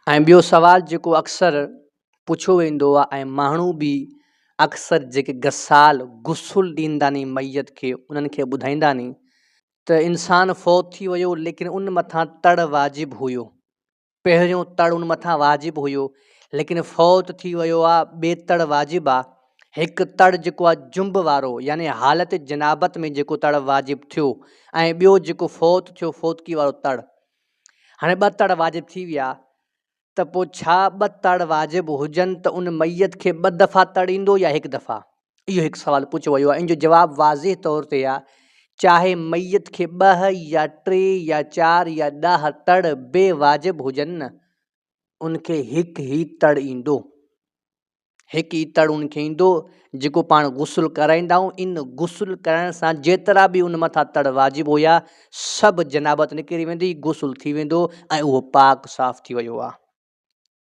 ऐं ॿियो सुवाल जेको अक्सर पुछियो वेंदो आहे ऐं माण्हू बि अक्सर जेके गसाल गुसुल ॾींदा नी मैयत खे उन्हनि खे ॿुधाईंदा नी त इंसानु फ़ौत थी वियो लेकिन उन मथां तड़ वाजिबु हुयो। पहिरियों तड़ उन मथां वाजिबु हुयो लेकिन फ़ौत थी वियो आहे, ॿिए तड़ वाजिबु आहे। हिकु तड़ जेको आहे जुंब वारो यानी हालत जनाबत में जेको तड़ वाजिबु थियो ऐं ॿियो जेको फ़ौत थियो फ़ौतगी वारो तड़। हाणे ॿ तड़ वाजिबु थी विया त पोइ छा ॿ तड़ वाजिबु हुजनि त उन मैयत खे ॿ दफ़ा तड़ ईंदो या हिकु दफ़ा? इहो हिकु सुवालु पुछियो वियो आहे। इन जो जवाबु वाज़े तौर ते आहे, चाहे मैयत खे 2 या 3 या 4 या 10 तड़ बेवाजिबु हुजनि न, उनखे हिकु ई तड़ ईंदो। हिकु ई तड़ उनखे ईंदो जेको पाण गुसुल कराईंदा आहियूं। इन गुसुल करण सां जेतिरा बि उन मथां तड़ वाजिबु हुया सभु जनाबत निकिरी वेंदी, गुसुल थी वेंदो ऐं उहो पाक साफ़ थी वियो आहे।